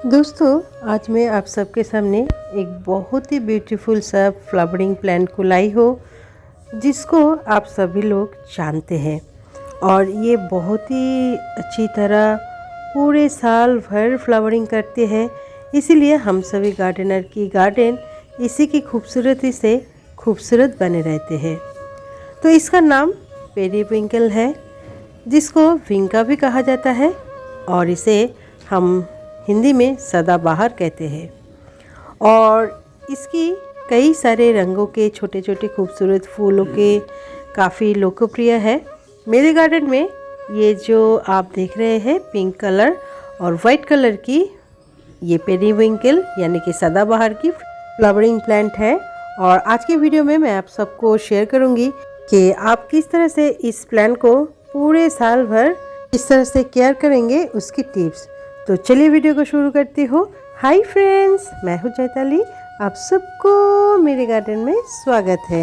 दोस्तों, आज मैं आप सबके सामने एक बहुत ही ब्यूटीफुल सा फ्लावरिंग प्लांट को लाई हो, जिसको आप सभी लोग जानते हैं और ये बहुत ही अच्छी तरह पूरे साल भर फ्लावरिंग करते हैं। इसीलिए हम सभी गार्डनर की गार्डन इसी की खूबसूरती से खूबसूरत बने रहते हैं। तो इसका नाम पेरीविंकल है, जिसको विंका भी कहा जाता है और इसे हम हिंदी में सदाबहार कहते हैं। और इसकी कई सारे रंगों के छोटे छोटे खूबसूरत फूलों के काफ़ी लोकप्रिय है। मेरे गार्डन में ये जो आप देख रहे हैं पिंक कलर और वाइट कलर की, ये पेरीविंकल यानी कि सदाबहार की फ्लावरिंग प्लांट है। और आज की वीडियो में मैं आप सबको शेयर करूंगी कि आप किस तरह से इस प्लांट को पूरे साल भर किस तरह से केयर करेंगे, उसकी टिप्स। तो चलिए वीडियो को शुरू करती हूँ। हाय फ्रेंड्स, मैं हूँ चैताली, आप सबको मेरे गार्डन में स्वागत है।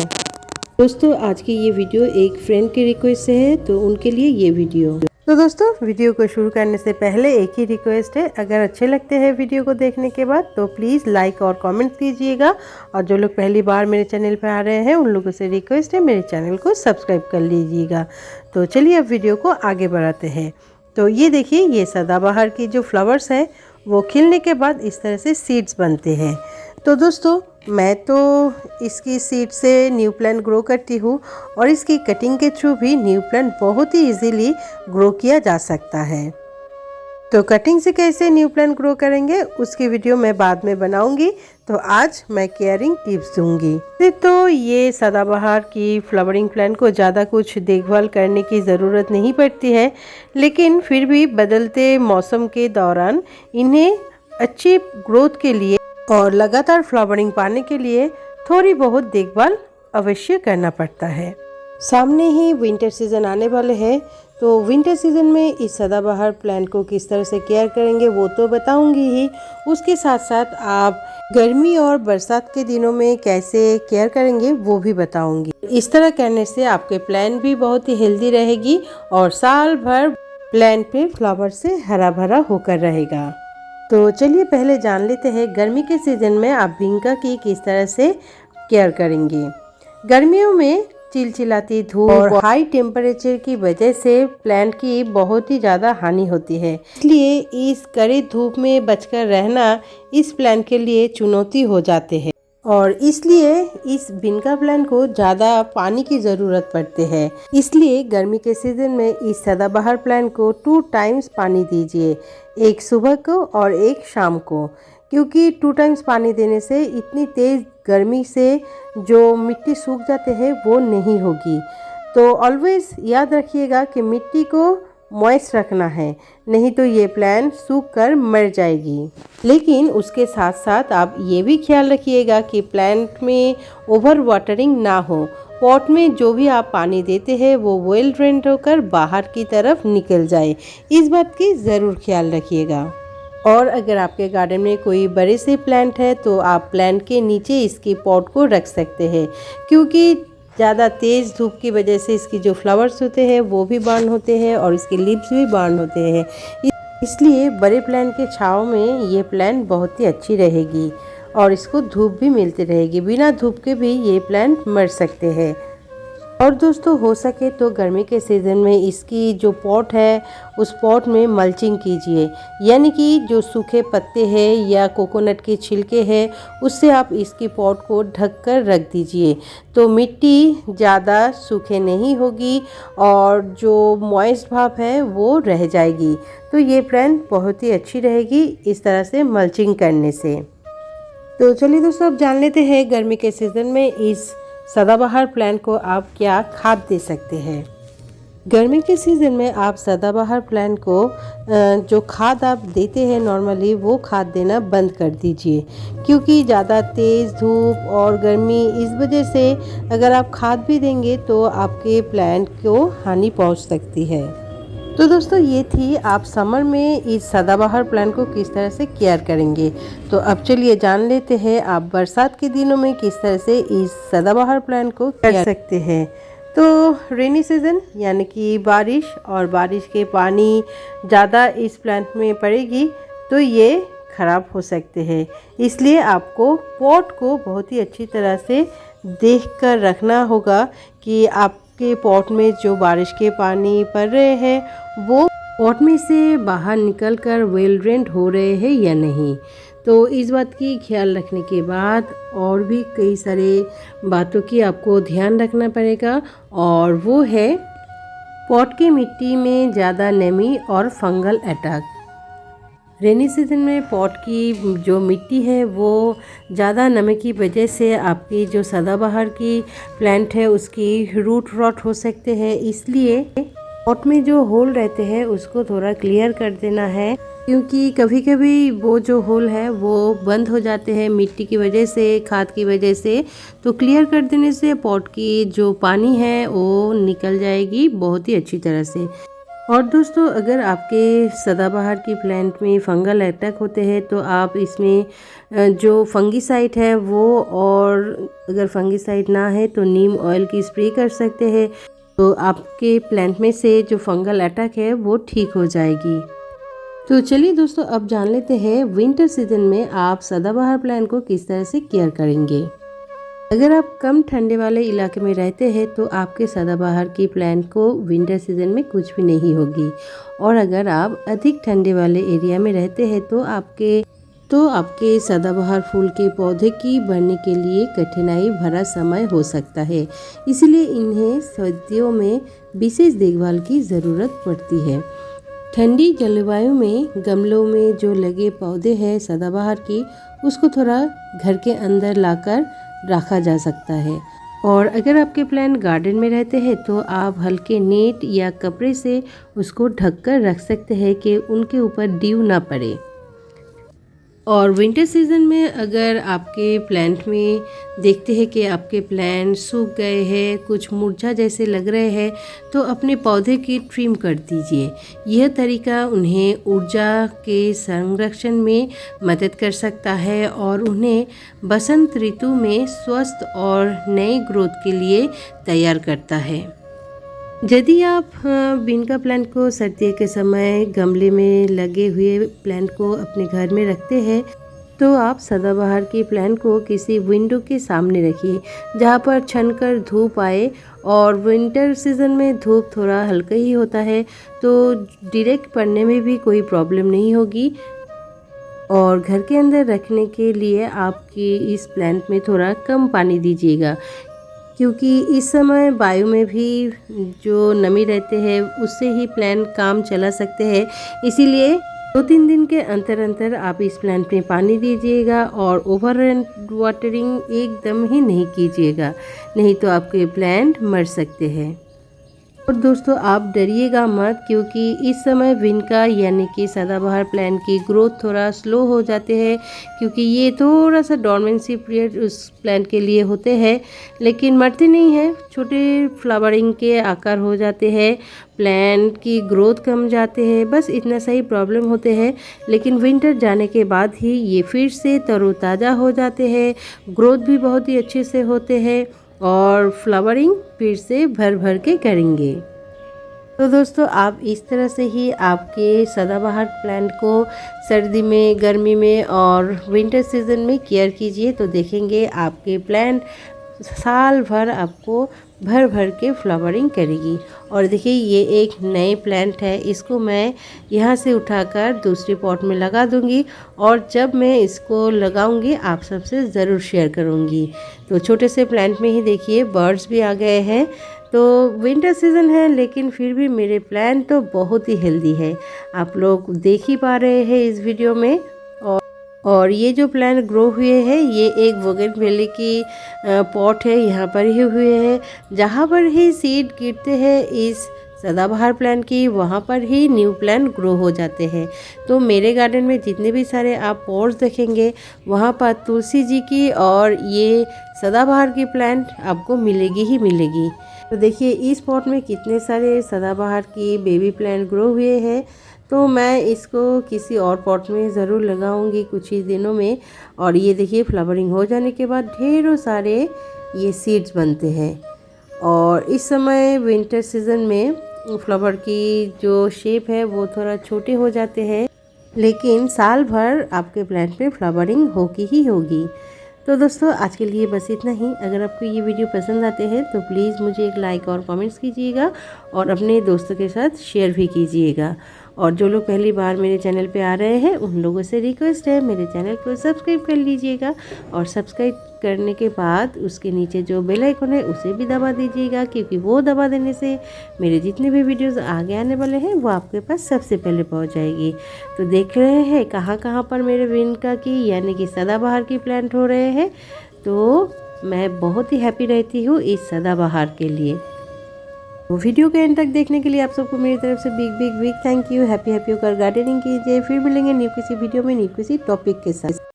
दोस्तों, आज की ये वीडियो एक फ्रेंड की रिक्वेस्ट से है, तो उनके लिए ये वीडियो। तो दोस्तों, वीडियो को शुरू करने से पहले एक ही रिक्वेस्ट है, अगर अच्छे लगते हैं वीडियो को देखने के बाद तो प्लीज़ लाइक और कमेंट कीजिएगा। और जो लोग पहली बार मेरे चैनल पर आ रहे हैं उन लोगों से रिक्वेस्ट है, मेरे चैनल को सब्सक्राइब कर लीजिएगा। तो चलिए अब वीडियो को आगे बढ़ाते हैं। तो ये देखिए, ये सदाबहार की जो फ्लावर्स है वो खिलने के बाद इस तरह से सीड्स बनते हैं। तो दोस्तों, मैं तो इसकी सीड से न्यू प्लांट ग्रो करती हूँ और इसकी कटिंग के थ्रू भी न्यू प्लांट बहुत ही इजीली ग्रो किया जा सकता है। तो कटिंग से कैसे न्यू प्लांट ग्रो करेंगे उसकी वीडियो मैं बाद में बनाऊंगी। तो आज मैं केयरिंग टिप्स दूंगी। तो ये सदाबहार की फ्लावरिंग प्लांट को ज़्यादा कुछ देखभाल करने की ज़रूरत नहीं पड़ती है, लेकिन फिर भी बदलते मौसम के दौरान इन्हें अच्छी ग्रोथ के लिए और लगातार फ्लावरिंग पाने के लिए थोड़ी बहुत देखभाल अवश्य करना पड़ता है। सामने ही विंटर सीज़न आने वाले हैं, तो विंटर सीज़न में इस सदाबहार प्लांट को किस तरह से केयर करेंगे वो तो बताऊंगी ही, उसके साथ साथ आप गर्मी और बरसात के दिनों में कैसे केयर करेंगे वो भी बताऊंगी। इस तरह करने से आपके प्लांट भी बहुत ही हेल्दी रहेगी और साल भर प्लांट पे फ्लावर से हरा भरा होकर रहेगा। तो चलिए पहले जान लेते हैं गर्मी के सीज़न में आप विंका की किस तरह से केयर करेंगे। गर्मियों में चिलचिलाती धूप और हाई टेम्परेचर की वजह से प्लांट की बहुत ही ज़्यादा हानि होती है, इसलिए इस कड़ी धूप में बचकर रहना इस प्लांट के लिए चुनौती हो जाते हैं और इसलिए इस विंका प्लांट को ज़्यादा पानी की ज़रूरत पड़ती है। इसलिए गर्मी के सीज़न में इस सदाबहार प्लांट को 2 टाइम्स पानी दीजिए, एक सुबह को और एक शाम को, क्योंकि 2 टाइम्स पानी देने से इतनी तेज़ गर्मी से जो मिट्टी सूख जाते हैं वो नहीं होगी। तो ऑलवेज याद रखिएगा कि मिट्टी को मॉइस्ट रखना है, नहीं तो ये प्लांट सूख कर मर जाएगी। लेकिन उसके साथ साथ आप ये भी ख्याल रखिएगा कि प्लांट में ओवर वाटरिंग ना हो। पॉट में जो भी आप पानी देते हैं वो वेल ड्रेन्ड होकर बाहर की तरफ निकल जाए, इस बात की ज़रूर ख्याल रखिएगा। और अगर आपके गार्डन में कोई बड़े से प्लांट है तो आप प्लांट के नीचे इसके पॉट को रख सकते हैं, क्योंकि ज़्यादा तेज़ धूप की वजह से इसकी जो फ्लावर्स होते हैं वो भी बर्न होते हैं और इसके लीव्स भी बर्न होते हैं। इसलिए बड़े प्लांट के छांव में ये प्लांट बहुत ही अच्छी रहेगी और इसको धूप भी मिलती रहेगी। बिना धूप के भी ये प्लांट मर सकते हैं। और दोस्तों, हो सके तो गर्मी के सीज़न में इसकी जो पॉट है उस पॉट में मल्चिंग कीजिए, यानी कि जो सूखे पत्ते हैं या कोकोनट के छिलके हैं उससे आप इसकी पॉट को ढक कर रख दीजिए, तो मिट्टी ज़्यादा सूखे नहीं होगी और जो मॉइस्ट भाप है वो रह जाएगी। तो ये प्लांट बहुत ही अच्छी रहेगी इस तरह से मल्चिंग करने से। तो चलिए दोस्तों, अब जान लेते हैं गर्मी के सीज़न में इस सदाबहार प्लांट को आप क्या खाद दे सकते हैं। गर्मी के सीज़न में आप सदाबहार प्लांट को जो खाद आप देते हैं नॉर्मली वो खाद देना बंद कर दीजिए, क्योंकि ज़्यादा तेज़ धूप और गर्मी इस वजह से अगर आप खाद भी देंगे तो आपके प्लांट को हानि पहुंच सकती है। तो दोस्तों, ये थी आप समर में इस सदाबहार प्लांट को किस तरह से केयर करेंगे। तो अब चलिए जान लेते हैं आप बरसात के दिनों में किस तरह से इस सदाबहार प्लांट को कर सकते हैं। तो रेनी सीज़न यानी कि बारिश और बारिश के पानी ज़्यादा इस प्लांट में पड़ेगी तो ये ख़राब हो सकते हैं। इसलिए आपको पॉट को बहुत ही अच्छी तरह से देख कर रखना होगा कि आपके पॉट में जो बारिश के पानी पड़ रहे हैं वो पॉट में से बाहर निकल कर वेल ड्रेन्ड हो रहे हैं या नहीं। तो इस बात की ख्याल रखने के बाद और भी कई सारे बातों की आपको ध्यान रखना पड़ेगा, और वो है पॉट की मिट्टी में ज़्यादा नमी और फंगल अटैक। रेनी सीजन में पॉट की जो मिट्टी है वो ज़्यादा नमी की वजह से आपकी जो सदाबहार की प्लांट है उसकी रूट रॉट हो सकते हैं। इसलिए पॉट में जो होल रहते हैं उसको थोड़ा क्लियर कर देना है, क्योंकि कभी कभी वो जो होल है वो बंद हो जाते हैं मिट्टी की वजह से, खाद की वजह से। तो क्लियर कर देने से पॉट की जो पानी है वो निकल जाएगी बहुत ही अच्छी तरह से। और दोस्तों, अगर आपके सदाबहार की प्लांट में फंगल अटैक होते हैं तो आप इसमें जो फंगीसाइड है वो, और अगर फंगीसाइड ना है तो नीम ऑयल की स्प्रे कर सकते हैं, तो आपके प्लांट में से जो फंगल अटैक है वो ठीक हो जाएगी। तो चलिए दोस्तों, अब जान लेते हैं विंटर सीजन में आप सदाबहार प्लांट को किस तरह से केयर करेंगे। अगर आप कम ठंडे वाले इलाके में रहते हैं तो आपके सदाबहार की प्लांट को विंटर सीजन में कुछ भी नहीं होगी, और अगर आप अधिक ठंडे वाले एरिया में रहते हैं तो आपके सदाबहार फूल के पौधे की बढ़ने के लिए कठिनाई भरा समय हो सकता है। इसलिए इन्हें सर्दियों में विशेष देखभाल की ज़रूरत पड़ती है। ठंडी जलवायु में गमलों में जो लगे पौधे हैं सदाबहार की, उसको थोड़ा घर के अंदर लाकर रखा जा सकता है। और अगर आपके प्लांट गार्डन में रहते हैं तो आप हल्के नेट या कपड़े से उसको ढककर रख सकते हैं कि उनके ऊपर ड्यू ना पड़े। और विंटर सीजन में अगर आपके प्लांट में देखते हैं कि आपके प्लांट सूख गए हैं, कुछ मुरझा जैसे लग रहे हैं, तो अपने पौधे की ट्रिम कर दीजिए। यह तरीका उन्हें ऊर्जा के संरक्षण में मदद कर सकता है और उन्हें बसंत ऋतु में स्वस्थ और नए ग्रोथ के लिए तैयार करता है। यदि आप बीन प्लांट को सर्दियों के समय गमले में लगे हुए प्लांट को अपने घर में रखते हैं तो आप सदाबहार की प्लांट को किसी विंडो के सामने रखिए जहां पर छनकर धूप आए। और विंटर सीजन में धूप थोड़ा हल्का ही होता है तो डायरेक्ट पड़ने में भी कोई प्रॉब्लम नहीं होगी। और घर के अंदर रखने के लिए आपकी इस प्लांट में थोड़ा कम पानी दीजिएगा, क्योंकि इस समय वायु में भी जो नमी रहते हैं उससे ही प्लांट काम चला सकते हैं। इसीलिए 2-3 दिन के अंतर आप इस प्लांट में पानी दीजिएगा और ओवर वाटरिंग एकदम ही नहीं कीजिएगा, नहीं तो आपके प्लांट मर सकते हैं। और दोस्तों, आप डरिएगा मत, क्योंकि इस समय विनका यानी कि सदाबहार प्लांट की ग्रोथ थोड़ा स्लो हो जाते हैं, क्योंकि ये थोड़ा सा डॉर्मेंसी पीरियड उस प्लांट के लिए होते हैं। लेकिन मरते नहीं हैं, छोटे फ्लावरिंग के आकार हो जाते हैं, प्लांट की ग्रोथ कम जाते हैं, बस इतना सा ही प्रॉब्लम होते हैं। लेकिन विंटर जाने के बाद ही ये फिर से तरोताज़ा हो जाते हैं, ग्रोथ भी बहुत ही अच्छे से होते हैं और फ्लावरिंग फिर से भर भर के करेंगे। तो दोस्तों, आप इस तरह से ही आपके सदाबहार प्लांट को सर्दी में, गर्मी में और विंटर सीजन में केयर कीजिए, तो देखेंगे आपके प्लांट साल भर आपको भर भर के फ्लावरिंग करेगी। और देखिए, ये एक नए प्लांट है, इसको मैं यहाँ से उठाकर दूसरे पॉट में लगा दूँगी, और जब मैं इसको लगाऊँगी आप सबसे ज़रूर शेयर करूँगी। तो छोटे से प्लांट में ही देखिए बर्ड्स भी आ गए हैं। तो विंटर सीज़न है लेकिन फिर भी मेरे प्लांट तो बहुत ही हेल्दी है, आप लोग देख ही पा रहे हैं इस वीडियो में। और ये जो प्लांट ग्रो हुए हैं ये एक बोगनवेलिया की पॉट है, यहाँ पर ही हुए हैं। जहाँ पर ही सीड गिरते हैं इस सदाबहार प्लांट की, वहाँ पर ही न्यू प्लांट ग्रो हो जाते हैं। तो मेरे गार्डन में जितने भी सारे आप पॉट्स देखेंगे वहाँ पर तुलसी जी की और ये सदाबहार की प्लांट आपको मिलेगी ही मिलेगी। तो देखिए, इस पॉट में कितने सारे सदाबहार की बेबी प्लांट ग्रो हुए हैं। तो मैं इसको किसी और पॉट में ज़रूर लगाऊंगी कुछ ही दिनों में। और ये देखिए, फ्लावरिंग हो जाने के बाद ढेरों सारे ये सीड्स बनते हैं। और इस समय विंटर सीज़न में फ्लावर की जो शेप है वो थोड़ा छोटे हो जाते हैं, लेकिन साल भर आपके प्लांट में फ्लावरिंग होगी ही होगी। तो दोस्तों आज के लिए बस इतना ही। अगर आपको ये वीडियो पसंद आते हैं तो प्लीज़ मुझे एक लाइक और कमेंट्स कीजिएगा और अपने दोस्तों के साथ शेयर भी कीजिएगा। और जो लोग पहली बार मेरे चैनल पे आ रहे हैं उन लोगों से रिक्वेस्ट है मेरे चैनल को सब्सक्राइब कर लीजिएगा और सब्सक्राइब करने के बाद उसके नीचे जो बेल आइकन है उसे भी दबा दीजिएगा, क्योंकि वो दबा देने से मेरे जितने भी वीडियोस आगे आने वाले हैं वो आपके पास सबसे पहले पहुंच जाएगी। तो देख रहे हैं कहाँ कहाँ पर मेरे विनका की यानी कि सदाबहार की प्लांट हो रहे हैं। तो मैं बहुत ही हैप्पी रहती हूँ इस सदाबहार के लिए। तो वीडियो के एंड तक देखने के लिए आप सबको मेरी तरफ से big big big thank you. Happy होकर गार्डनिंग कीजिए। फिर मिलेंगे न्यू किसी वीडियो में न्यू किसी टॉपिक के साथ।